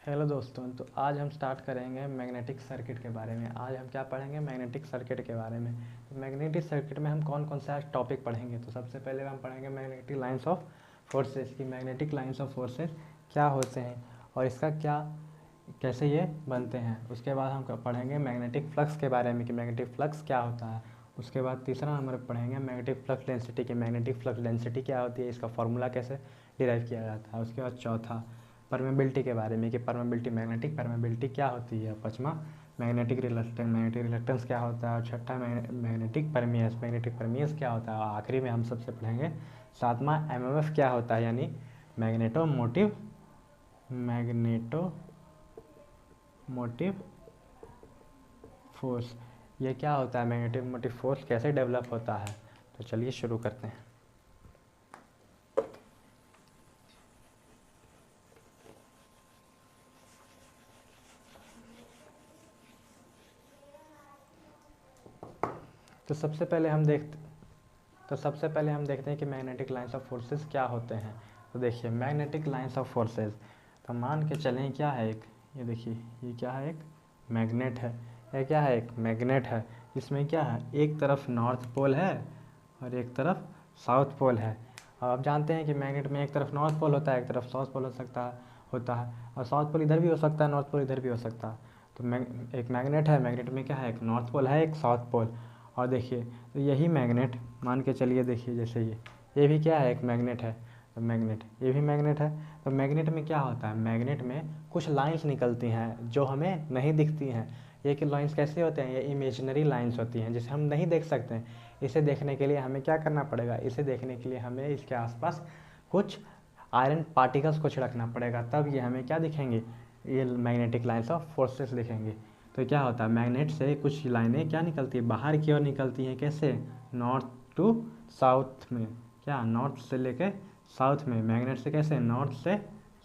Hello दोस्तों, तो आज हम स्टार्ट करेंगे मैग्नेटिक सर्किट के बारे में। आज हम क्या पढ़ेंगे? मैग्नेटिक सर्किट के बारे में। तो मैग्नेटिक सर्किट में हम कौन कौन सा टॉपिक पढ़ेंगे? तो सबसे पहले हम पढ़ेंगे मैग्नेटिक लाइंस ऑफ फोर्सेस की मैग्नेटिक लाइंस ऑफ फोर्सेस क्या होते हैं और इसका क्या कैसे ये बनते हैं। उसके बाद हम पढ़ेंगे मैग्नेटिक फ्लक्स के बारे में कि मैग्नेटिक फ्लक्स क्या होता है। उसके बाद तीसरा नंबर पढ़ेंगे मैग्नेटिक फ्लक्स डेंसिटी की मैग्नेटिक फ्लक्स डेंसिटी क्या होती है, इसका फॉर्मूला कैसे डिराइव किया जाता है। उसके बाद चौथा परमेबिलिटी के बारे में कि परमेबिलिटी मैग्नेटिक परमेबिलिटी क्या होती है। पाँचवा मैग्नेटिक रिलक्टेंस क्या होता है। और छठा मैग्नेटिक परमियस क्या होता है। और आखिरी में हम सबसे पढ़ेंगे सातवां एमएमएफ क्या होता है, यानी मैग्नेटो मोटिव फोर्स। ये क्या होता है, मैग्नेटिक मोटिव फोर्स कैसे डेवलप होता है। तो चलिए शुरू करते हैं। तो सबसे पहले हम देखते हैं कि मैग्नेटिक लाइंस ऑफ फोर्सेस क्या होते हैं। तो देखिए मैग्नेटिक लाइंस ऑफ फोर्सेस, तो मान के चलें क्या है, ये देखिए ये क्या है, एक मैग्नेट है। ये क्या है, एक मैग्नेट है। इसमें क्या है, एक तरफ नॉर्थ पोल है और एक तरफ साउथ पोल है। और आप जानते हैं कि मैग्नेट में एक तरफ नॉर्थ पोल होता है, एक तरफ साउथ पोल होता है। और साउथ पोल इधर भी हो सकता है, नॉर्थ पोल इधर भी हो सकता है। तो एक मैग्नेट है, मैग्नेट में क्या है, एक नॉर्थ पोल है, एक साउथ पोल। और देखिए तो यही मैग्नेट मान के चलिए, देखिए जैसे ये भी क्या है, एक मैग्नेट है। तो मैग्नेट, ये भी मैग्नेट है। तो मैग्नेट में क्या होता है, मैग्नेट में कुछ लाइंस निकलती हैं जो हमें नहीं दिखती हैं। ये कि लाइंस कैसे होते हैं, ये इमेजिनरी लाइंस होती हैं जिसे हम नहीं देख सकते हैं। इसे देखने के लिए हमें क्या करना पड़ेगा, इसे देखने के लिए हमें इसके आसपास कुछ आयरन पार्टिकल्स को छिड़कना पड़ेगा, तब ये हमें क्या दिखेंगे, ये मैग्नेटिक लाइंस ऑफ फोर्सेस दिखेंगे। तो क्या होता है, मैग्नेट से कुछ लाइनें क्या निकलती है, बाहर की ओर निकलती हैं। कैसे, नॉर्थ टू साउथ में, क्या नॉर्थ से लेके साउथ में, मैग्नेट से कैसे नॉर्थ से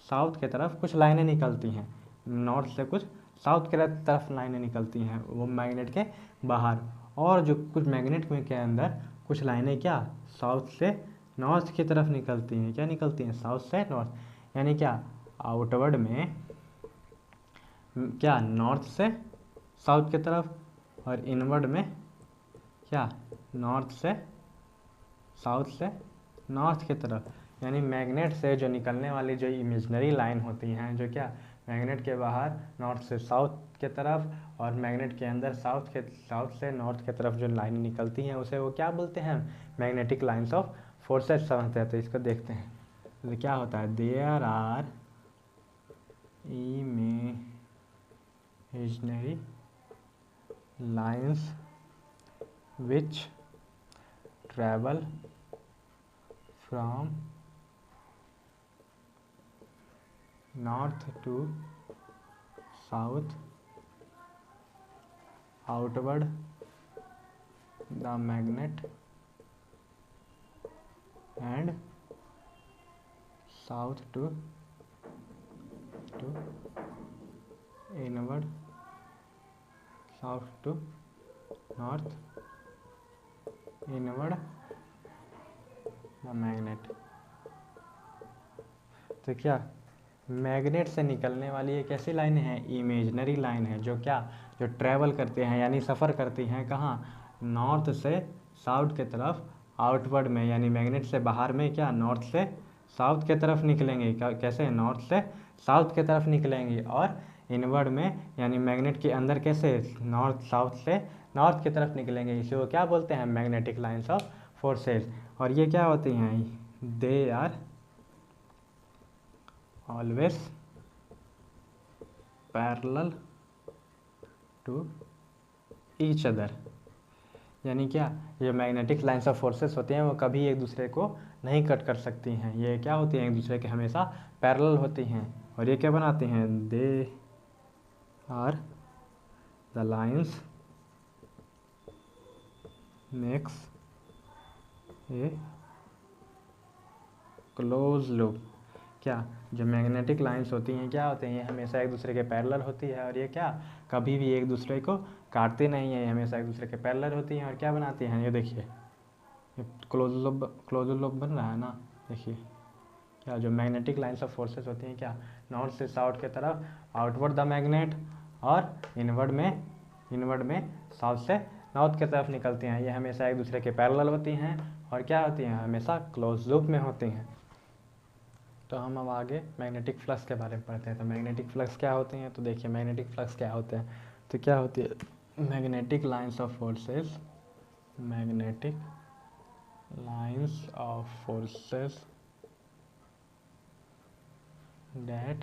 साउथ की तरफ कुछ लाइनें निकलती हैं। नॉर्थ से कुछ साउथ की तरफ लाइनें निकलती हैं वो मैग्नेट के बाहर। और जो कुछ मैग्नेट में के अंदर कुछ लाइनें क्या साउथ से नॉर्थ की तरफ निकलती हैं। क्या निकलती हैं, साउथ से नॉर्थ, यानी क्या आउटवर्ड में क्या नॉर्थ से साउथ की तरफ, और इनवर्ड में क्या नॉर्थ से साउथ से नॉर्थ की तरफ। यानी मैग्नेट से जो निकलने वाली जो इमेजिनरी लाइन होती हैं, जो क्या मैग्नेट के बाहर नॉर्थ से साउथ की तरफ और मैग्नेट के अंदर साउथ से नॉर्थ की तरफ जो लाइन निकलती हैं, उसे वो क्या बोलते हैं, मैग्नेटिक लाइंस ऑफ फोर्सेस समझते हैं। तो इसको देखते हैं, तो क्या होता है, there are imaginary lines which travel from north to south outward the magnet and south to inward south to north inward the magnet। तो क्या मैग्नेट से निकलने वाली एक ऐसी लाइन है, इमेजिनरी लाइन है, जो ट्रैवल करते हैं, यानी सफ़र करती हैं कहाँ, नॉर्थ से साउथ की तरफ आउटवर्ड में, यानी मैग्नेट से बाहर में क्या नॉर्थ से साउथ की तरफ निकलेंगे। कैसे, नॉर्थ से साउथ की तरफ निकलेंगे। और इनवर्ड में यानी मैग्नेट के अंदर कैसे, साउथ से नॉर्थ की तरफ निकलेंगे। इसे वो क्या बोलते हैं, मैग्नेटिक लाइंस ऑफ फोर्सेस। और ये क्या होती हैं, they are always parallel to each other. यानी क्या, ये मैग्नेटिक लाइंस ऑफ फोर्सेस होते हैं, वो कभी एक दूसरे को नहीं कट कर सकती हैं। ये क्या होती हैं, एक दूसरे के हमेशा पैरेलल होती हैं। और ये क्या बनाती हैं, they are the lines makes a close loop. क्या, जो मैग्नेटिक लाइंस होती हैं क्या होते हैं, ये हमेशा एक दूसरे के पैरेलल होती है। और ये क्या कभी भी एक दूसरे को काटती नहीं है, ये हमेशा एक दूसरे के पैरेलल होती हैं। और क्या बनाती हैं, ये देखिए ये क्लोज लूप बन रहा है ना, देखिए क्या जो मैग्नेटिक लाइन्स ऑफ फोर्सेस होती हैं क्या, नॉर्थ से साउथ की तरफ आउटवर्ड द मैग्नेट, और इनवर्ड में साउथ से नॉर्थ की तरफ निकलती हैं। ये हमेशा एक दूसरे के पैरेलल होती हैं और क्या होती हैं, हमेशा क्लोज लूप में होती हैं। तो हम अब आगे मैग्नेटिक फ्लक्स के बारे में पढ़ते हैं। तो मैग्नेटिक फ्लक्स क्या होते हैं, तो देखिए मैग्नेटिक फ्लक्स क्या होते हैं। तो क्या होती है magnetic lines of forces, magnetic lines of forces that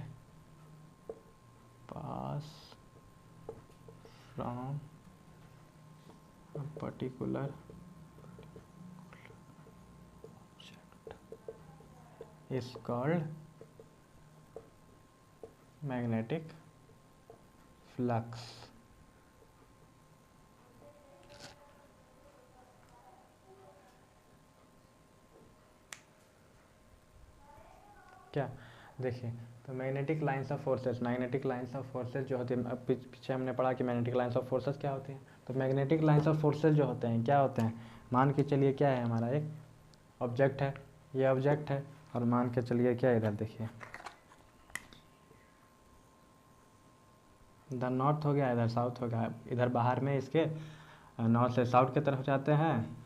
pass from a particular object is called magnetic flux। क्या देखिए, तो magnetic lines of forces, magnetic lines of forces जो होती है, अब पीछे हमने पढ़ा कि मैग्नेटिक लाइन्स ऑफ फोर्सेस क्या होती हैं। तो मैग्नेटिक लाइन्स ऑफ फोर्सेस जो होते हैं क्या होते हैं, मान के चलिए क्या है, हमारा एक ऑब्जेक्ट है, ये ऑब्जेक्ट है, और मान के चलिए क्या, इधर देखिए इधर नॉर्थ हो गया, इधर साउथ हो गया, इधर बाहर में इसके नॉर्थ से साउथ की तरफ जाते हैं,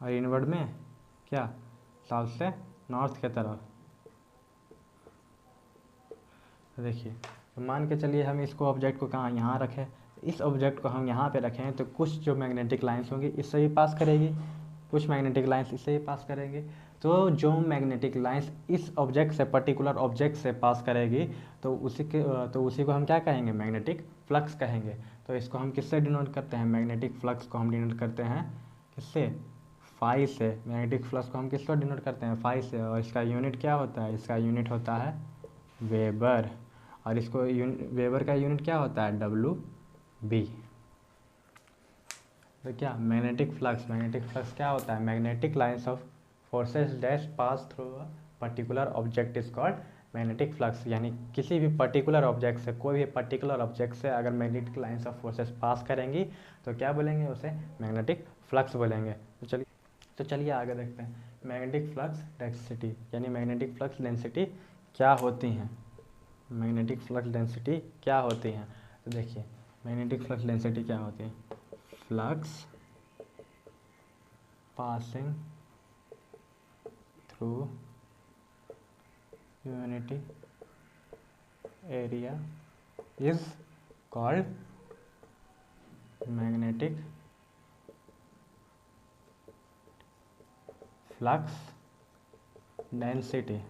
और इनवर्ड में क्या, साउथ से नॉर्थ की तरफ। तो देखिए, तो मान के चलिए हम इसको ऑब्जेक्ट को कहाँ, यहाँ रखें, इस ऑब्जेक्ट को हम यहाँ पे रखें, तो कुछ जो मैग्नेटिक लाइंस होंगी इससे ही पास करेगी, कुछ मैग्नेटिक लाइंस इससे ही पास करेंगे। तो जो मैग्नेटिक लाइंस इस ऑब्जेक्ट से, पर्टिकुलर ऑब्जेक्ट से पास करेगी, तो उसी को हम क्या कहेंगे, मैग्नेटिक फ्लक्स कहेंगे। तो इसको हम किससे डिनोट करते हैं, मैग्नेटिक फ्लक्स को हम डिनोट करते हैं किससे, फाई से। मैग्नेटिक फ्लक्स को हम किसको डिनोट करते हैं, फाई से। और इसका यूनिट क्या होता है, इसका यूनिट होता है वेबर, और इसको वेबर का यूनिट क्या होता है, WB। तो क्या मैग्नेटिक फ्लक्स क्या होता है, magnetic lines of forces dash pass through a particular object is called magnetic flux. यानी किसी भी पर्टिकुलर ऑब्जेक्ट से, कोई भी पर्टिकुलर ऑब्जेक्ट से अगर मैग्नेटिक लाइंस ऑफ फोर्सेस पास करेंगी तो क्या बोलेंगे, उसे मैग्नेटिक फ्लक्स बोलेंगे। तो चलिए आगे देखते हैं मैग्नेटिक फ्लक्स डेंसिटी, यानी मैग्नेटिक फ्लक्स डेंसिटी क्या होती हैं, मैग्नेटिक फ्लक्स डेंसिटी क्या होती हैं। तो देखिए मैग्नेटिक फ्लक्स डेंसिटी क्या होती है, flux passing through unity area is called magnetic flux density.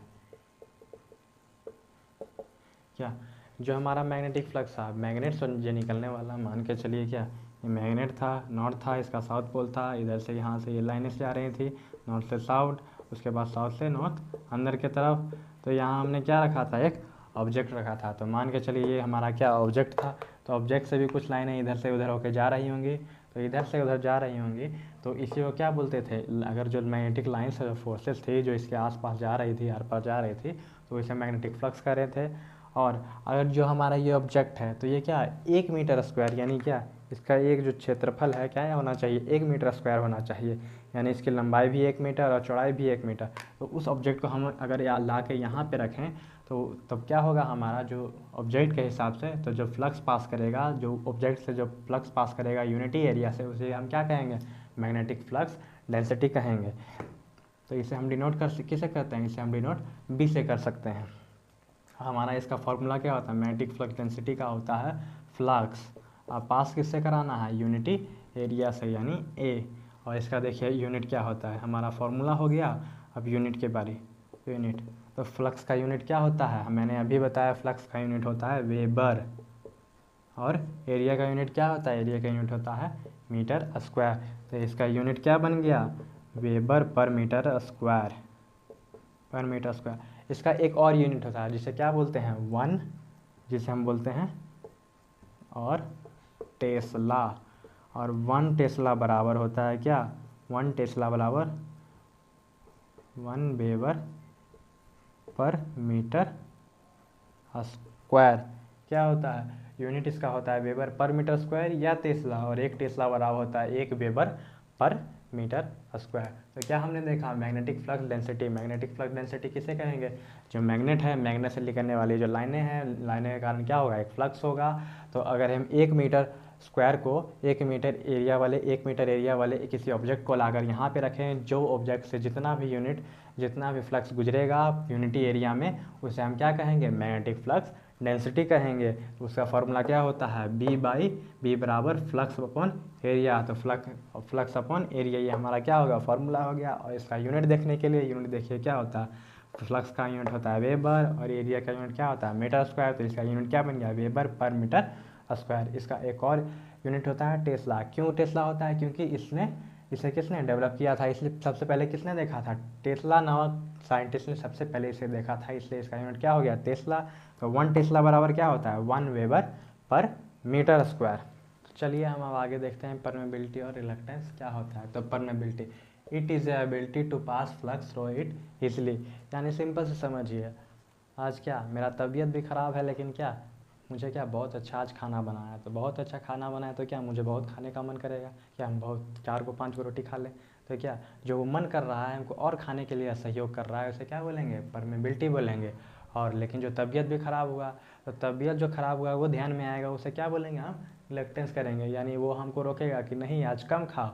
क्या जो हमारा मैग्नेटिक फ्लक्स था, मैग्नेट से जो निकलने वाला, मान के चलिए क्या, ये मैग्नेट था, नॉर्थ था, इसका साउथ पोल था, इधर से यहाँ से ये लाइनें जा रही थी, नॉर्थ से साउथ, उसके बाद साउथ से नॉर्थ अंदर की तरफ। तो यहाँ हमने क्या रखा था, एक ऑब्जेक्ट रखा था। तो मान के चलिए ये हमारा क्या ऑब्जेक्ट था, तो ऑब्जेक्ट से भी कुछ लाइनें इधर से उधर होकर जा रही होंगी, तो इधर से उधर जा रही होंगी, तो इसी को क्या बोलते थे, अगर जो मैग्नेटिक लाइन्स फोर्सेस थी जो इसके आसपास जा रही थी, आर पार जा रही थी, तो इसे मैग्नेटिक फ्लक्स कह रहे थे। और अगर जो हमारा ये ऑब्जेक्ट है, तो ये क्या 1 मीटर स्क्वायर, यानी क्या इसका एक जो क्षेत्रफल है क्या होना चाहिए, 1 मीटर स्क्वायर होना चाहिए, यानी इसकी लंबाई भी 1 मीटर और चौड़ाई भी 1 मीटर। तो उस ऑब्जेक्ट को हम अगर ला के यहाँ पे रखें, तो तब क्या होगा, हमारा जो ऑब्जेक्ट के हिसाब से, तो जो फ्लक्स पास करेगा, जो ऑब्जेक्ट से जो फ्लक्स पास करेगा यूनिटी एरिया से, उसे हम क्या कहेंगे, मैग्नेटिक फ्लक्स डेंसिटी कहेंगे। तो इसे हम डिनोट किसे करते हैं, इसे हम डिनोट B से कर सकते हैं। हमारा इसका फॉर्मूला क्या होता है, मैग्नेटिक फ्लक्स डेंसिटी का होता है फ्लक्स, अब पास किससे कराना है, यूनिटी एरिया से, यानी A। और इसका देखिए यूनिट क्या होता है, हमारा फॉर्मूला हो गया। अब यूनिट के बारे, यूनिट, तो फ्लक्स का यूनिट क्या होता है, मैंने अभी बताया, फ्लक्स का यूनिट होता है वेबर, और एरिया का यूनिट क्या होता है, एरिया का यूनिट होता है मीटर स्क्वायर। तो इसका यूनिट क्या बन गया, वेबर पर मीटर स्क्वायर, पर मीटर स्क्वायर। इसका एक और यूनिट होता है जिसे क्या बोलते हैं, वन, जिसे हम बोलते हैं और टेस्ला। और 1 टेस्ला बराबर होता है क्या, 1 टेस्ला बराबर 1 वेबर पर मीटर स्क्वायर। क्या होता है, यूनिट इसका होता है वेबर पर मीटर स्क्वायर या टेस्ला, और 1 टेस्ला बराबर होता है 1 वेबर पर मीटर स्क्वायर। तो क्या हमने देखा, magnetic flux density. Magnetic flux density किसे कहेंगे, जो मैग्नेट है, मैग्नेट से निकलने वाली जो लाइनें हैं, लाइनें के कारण क्या होगा, एक फ्लक्स होगा। तो अगर हम 1 मीटर स्क्वायर को 1 मीटर एरिया वाले किसी ऑब्जेक्ट को लाकर यहाँ पे रखें, जो ऑब्जेक्ट से जितना भी फ्लक्स गुजरेगा यूनिटी एरिया में, उसे हम क्या कहेंगे, मैग्नेटिक फ्लक्स डेंसिटी कहेंगे। तो उसका फॉर्मूला क्या होता है, बी बराबर फ्लक्स अपॉन एरिया। तो फ्लक्स अपॉन एरिया ये हमारा क्या होगा, फॉर्मूला हो गया। और इसका यूनिट देखने के लिए, यूनिट देखिए क्या होता है, फ्लक्स का यूनिट होता है वेबर और एरिया का यूनिट क्या होता है, मीटर स्क्वायर। तो इसका यूनिट क्या बन गया, वेबर पर मीटर स्क्वायर। इसका एक और यूनिट होता है टेस्ला। क्यों टेस्ला होता है, क्योंकि इसे किसने डेवलप किया था, इसलिए सबसे पहले किसने देखा था, टेस्ला नामक साइंटिस्ट ने सबसे पहले इसे देखा था, इसलिए इसका यूनिट क्या हो गया, टेस्ला। तो 1 टेस्ला बराबर क्या होता है, 1 वेबर पर मीटर स्क्वायर। चलिए हम अब आगे देखते हैं परमेबिलिटी और रिलक्टेंस क्या होता है। तो permeability, it is ability to pass flux through it easily. यानी सिंपल से समझिए, आज क्या मेरा तबीयत भी ख़राब है, लेकिन क्या मुझे क्या बहुत अच्छा आज खाना बनाया है, तो बहुत अच्छा खाना बनाया तो क्या मुझे बहुत खाने का मन करेगा, क्या हम बहुत 4 को 5 को रोटी खा लें। तो क्या जो वो मन कर रहा है हमको और खाने के लिए सहयोग कर रहा है, उसे क्या बोलेंगे, परमेबिलिटी बोलेंगे। और लेकिन जो तबीयत भी ख़राब हुआ, तो तबीयत जो ख़राब हुआ वो ध्यान में आएगा, उसे क्या बोलेंगे हम, रिलक्टेंस करेंगे। यानी वो हमको रोकेगा कि नहीं आज कम खाओ,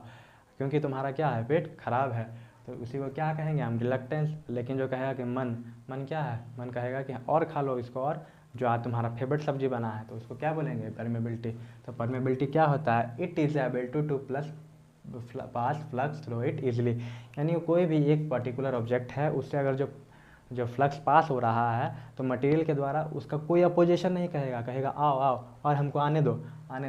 क्योंकि तुम्हारा क्या है, पेट खराब है। तो उसी को क्या कहेंगे हम, रिलक्टेंस। लेकिन जो कहेगा कि मन क्या है, मन कहेगा कि और खा लो इसको, और जो आज तुम्हारा फेवरेट सब्जी बना है, तो उसको क्या बोलेंगे, परमेबिलिटी। तो परमेबिलिटी क्या होता है, it is able two plus past flux through it easily. यानी कोई भी एक पर्टिकुलर ऑब्जेक्ट है, उससे अगर जो जो फ्लक्स पास हो रहा है, तो मटेरियल के द्वारा उसका कोई अपोजिशन नहीं कहेगा आओ आओ और हमको आने दो,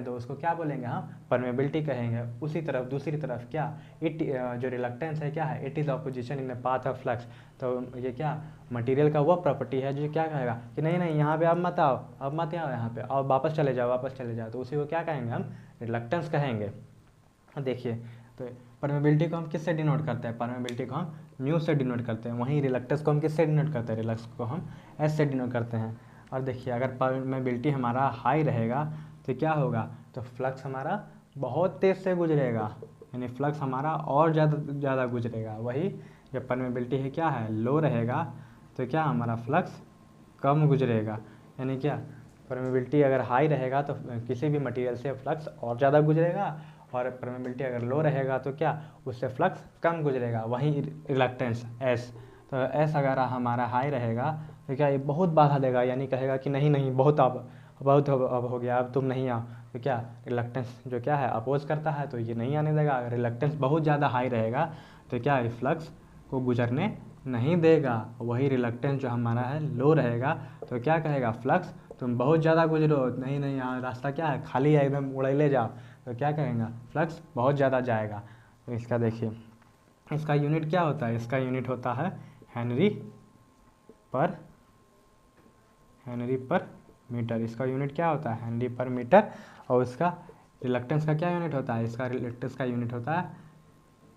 उसको क्या बोलेंगे हम, परमेबिलिटी कहेंगे। उसी तरफ दूसरी तरफ क्या, जो रिलक्टेंस है क्या है, it is opposition in the path of flux. तो ये क्या मटेरियल का वो प्रॉपर्टी है जो क्या कहेगा कि नहीं नहीं यहाँ पे अब मत आओ, अब मत आओ यहाँ पे, और वापस चले जाओ। तो उसी को क्या कहेंगे हम, रिलक्टेंस कहेंगे। देखिए, तो परमेबिलिटी को हम किससे डिनोट करते हैं, परमेबिलिटी को हम म्यू से डिनोट करते हैं। वहीं रिलक्टेंस को हम किससे डिनोट करते हैं, रिलक्स को हम एस से डिनोट करते हैं। और देखिए, अगर परमेबिलिटी हमारा हाई रहेगा तो क्या होगा, तो फ्लक्स हमारा बहुत तेज़ से गुजरेगा, यानी फ्लक्स हमारा और ज़्यादा गुजरेगा। वही जब परमेबिलिटी है क्या है, लो रहेगा, तो क्या हमारा फ्लक्स कम गुजरेगा। यानी क्या, परमेबिलिटी अगर हाई रहेगा तो किसी भी मटेरियल से फ्लक्स और ज़्यादा गुजरेगा, और परमेबिलिटी अगर लो रहेगा तो क्या उससे फ्लक्स कम गुजरेगा। वहीं रिलक्टेंस एस, तो एस अगर हमारा हाई रहेगा तो क्या ये बहुत बाधा देगा, यानी कहेगा कि नहीं नहीं बहुत अब हो गया, अब तुम नहीं आओ। तो क्या रिलक्टेंस जो क्या है, अपोज करता है, तो ये नहीं आने देगा। अगर रिलक्टेंस बहुत ज़्यादा हाई रहेगा तो क्या ये फ्लक्स को गुजरने नहीं देगा। वही रिलक्टेंस जो हमारा है लो रहेगा, तो क्या कहेगा, फ्लक्स तुम बहुत ज़्यादा गुजरो, नहीं नहीं यहाँ रास्ता क्या है, खाली है, एकदम उड़ैले जाओ। तो क्या कहेगा, फ्लक्स बहुत ज़्यादा जाएगा। तो इसका देखिए, इसका यूनिट क्या होता है, इसका यूनिट होता है हेनरी पर मीटर। इसका यूनिट क्या होता है, हेनरी पर मीटर। और इसका रिलक्टेंस का क्या यूनिट होता है, इसका रिलक्टेंस का यूनिट होता है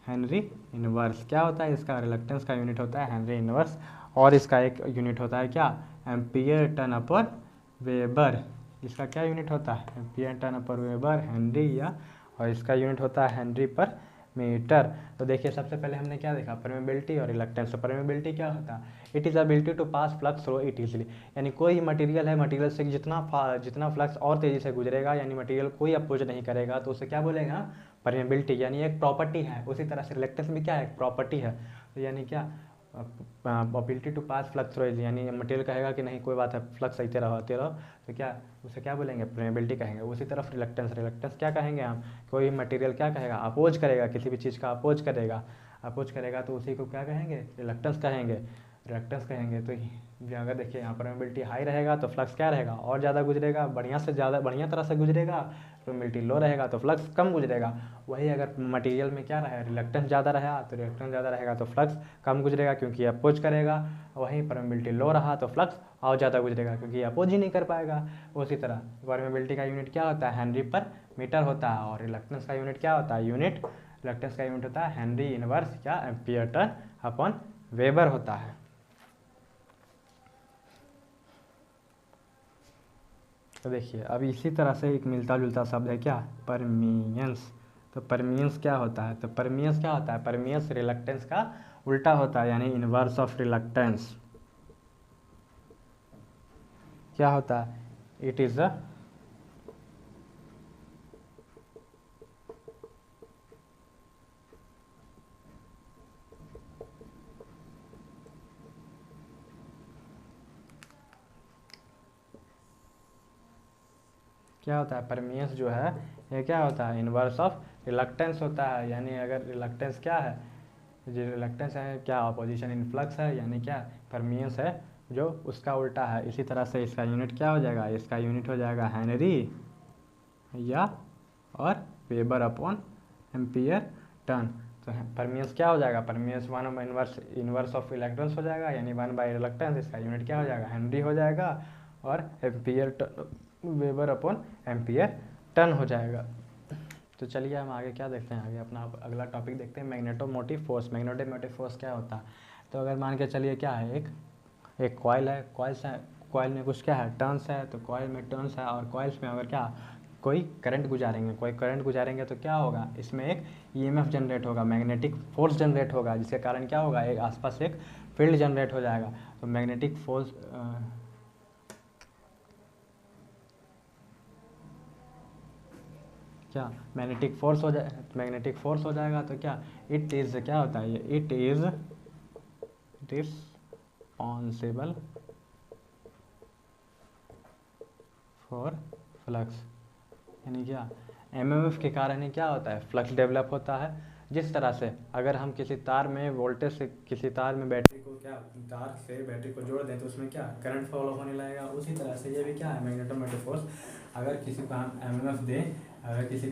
हेनरी इनवर्स। क्या होता है, इसका रिलक्टेंस का यूनिट होता है हेनरी इनवर्स। और इसका एक यूनिट होता है क्या, एम्पियर टन अपर वेबर। इसका क्या यूनिट होता है, एम्पियर टन अपर वेबर, हेनरी या, और इसका यूनिट होता है हेनरी पर मीटर। तो देखिए, सबसे पहले हमने क्या देखा, परमेबिलिटी और रिलक्टेंस। तो परमेबिलिटी क्या होता है, it is ability to pass flux through it easily. यानी कोई मटेरियल है, मटेरियल से जितना फ्लक्स और तेज़ी से गुजरेगा, यानी मटेरियल कोई अपोज नहीं करेगा, तो उसे क्या बोलेगा, परमेबिलिटी। यानी एक प्रॉपर्टी है। उसी तरह से रिलक्टेंस भी क्या है, एक प्रॉपर्टी है। तो यानी क्या, ability to pass flux through easily, यानी मटेरियल कहेगा कि नहीं कोई बात है, फ्लक्स आते रहो, तो क्या उसे क्या बोलेंगे, परमेबिलिटी कहेंगे। उसी तरफ रिलक्टेंस क्या कहेंगे हम, कोई मटेरियल क्या कहेगा, अपोज करेगा, किसी भी चीज़ का अपोज करेगा, तो उसी को क्या कहेंगे, रिलक्टेंस कहेंगे। तो अगर देखिए यहाँ परमेबिलिटी हाई रहेगा तो फ्लक्स क्या रहेगा, और ज़्यादा गुजरेगा, बढ़िया तरह से गुजरेगा। परमेबिलिटी लो रहेगा तो फ्लक्स कम गुजरेगा। वही अगर मटेरियल में क्या रहे, रिलक्टेंस ज़्यादा रहेगा तो फ्लक्स कम गुजरेगा, क्योंकि अपोज करेगा। वहीं परमेबिलिटी लो रहा तो फ्लक्स और ज़्यादा गुजरेगा, क्योंकि अपोज ही नहीं कर पाएगा। उसी तरह परमेबिलिटी का यूनिट क्या होता है, हेनरी पर मीटर होता है। और रिलक्टेंस का यूनिट क्या होता है, रिलक्टेंस का यूनिट होता है हेनरी इनवर्स या एम्पियर टन अपॉन वेबर होता है। तो देखिए, अब इसी तरह से एक मिलता जुलता शब्द है क्या, परमीयंस। तो परमियंस क्या होता है? तो परमियंस क्या होता है? परमियंस रिलक्टेंस का उल्टा होता है, यानी इनवर्स ऑफ रिलक्टेंस। क्या होता है? इट इज़ अ क्या होता है? परमियंस जो है ये क्या होता है? इनवर्स ऑफ रिलक्टेंस होता है। यानी अगर रिलक्टेंस क्या है, जो रिलक्टेंस है क्या, अपोजिशन इनफ्लक्स है, यानी क्या, परमियंस है जो उसका उल्टा है। इसी तरह से इसका यूनिट क्या हो जाएगा? इसका यूनिट हो जाएगा हेनरी या और वेबर अपॉन एम्पियर टर्न। तो परमियंस क्या हो जाएगा? परमियंस वन इनवर्स ऑफ इलेक्ट्रॉन्स हो जाएगा, यानी 1/रिलक्टेंस। इसका यूनिट क्या हो जाएगा? हेनरी हो जाएगा और ampere turn weber upon ampere turn हो जाएगा। तो चलिए हम आगे क्या देखते हैं, आगे अपना अगला टॉपिक देखते हैं, मैग्नेटोमोटिव फोर्स। मैग्नेटोमोटिव फोर्स क्या होता है? तो अगर मान के चलिए क्या है, एक कॉइल है, कॉइल में कुछ क्या है, टर्न्स है। तो कॉइल में टर्न्स है और कॉइल्स में अगर क्या कोई करंट गुजारेंगे तो क्या होगा? इसमें एक ईएमएफ जनरेट होगा, मैग्नेटिक फोर्स जनरेट होगा, जिसके कारण क्या होगा? एक आसपास एक फील्ड जनरेट हो जाएगा। तो मैग्नेटिक फोर्स क्या मैग्नेटिक फोर्स हो जाएगा। तो क्या इट इज़ क्या होता है? ये it is responsible for flux, यानी क्या, एमएमएफ के कारण ही क्या होता है? फ्लक्स डेवलप होता है। जिस तरह से अगर हम किसी तार में वोल्टेज से किसी तार में बैटरी को क्या, तार से बैटरी को जोड़ दें तो उसमें क्या करंट फ्लो होने लगेगा, उसी तरह से ये भी क्या है, मैग्नेटोमोटिव फोर्स। अगर किसी को हम एमएमएफ दें, अगर किसी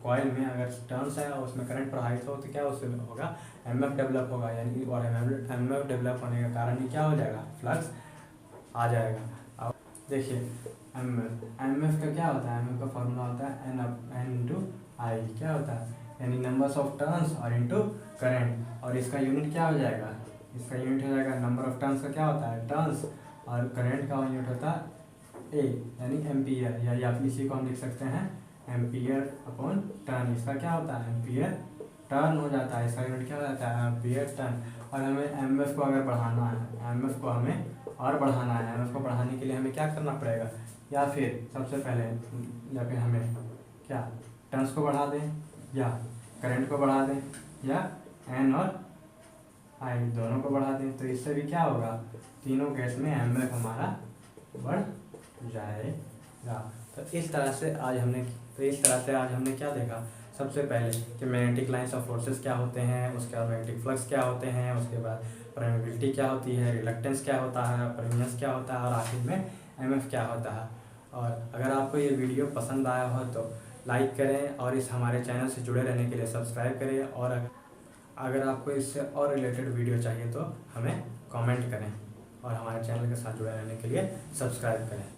कॉइल में अगर टर्न्स है और उसमें करंट प्रवाहित हो तो क्या उससे होगा? एमएमएफ डेवलप होगा, यानी और एमएमएफ डेवलप होने के कारण ही क्या हो जाएगा? फ्लक्स आ जाएगा। अब देखिए एमएफ का क्या होता है? एमएफ का फॉर्मूला होता है एन इंटू आई। क्या होता है? यानी नंबर्स ऑफ टर्न्स और इंटू करंट। और इसका यूनिट क्या हो जाएगा? इसका यूनिट हो जाएगा, नंबर ऑफ टर्न्स का क्या होता है? टर्न्स, और करंट का यूनिट होता है ए, यानी एम्पियर, या इसी को हम लिख सकते हैं एम्पियर अपॉन टर्न। इसका क्या होता है? एम्पियर टर्न हो जाता है। इसका यूनिट क्या हो जाता है? Ampere turn. और हमें एमएफ को अगर बढ़ाना है, एमएफ को हमें और बढ़ाना है, एमएफ को बढ़ाने के लिए हमें क्या करना पड़ेगा? या फिर सबसे पहले या फिर हमें क्या टर्न्स को बढ़ा दें, या करंट को बढ़ा दें, या एन और आई दोनों को बढ़ा दें। तो इससे भी क्या होगा? तीनों केस में एमएफ हमारा बढ़ जाएगा। तो इस तरह से आज हमने क्या देखा? सबसे पहले कि मैग्नेटिक लाइंस ऑफ फोर्सेस क्या होते हैं, उसके बाद मैग्नेटिक फ्लक्स क्या होते हैं, उसके बाद परमेबिलिटी क्या होती है, रिलक्टेंस क्या होता है, परमियंस क्या होता है, और आखिर में एमएफ क्या होता है। और अगर आपको ये वीडियो पसंद आया हो तो लाइक करें और इस हमारे चैनल से जुड़े रहने के लिए सब्सक्राइब करें। और अगर आपको इससे और रिलेटेड वीडियो चाहिए तो हमें कमेंट करें और हमारे चैनल के साथ जुड़े रहने के लिए सब्सक्राइब करें।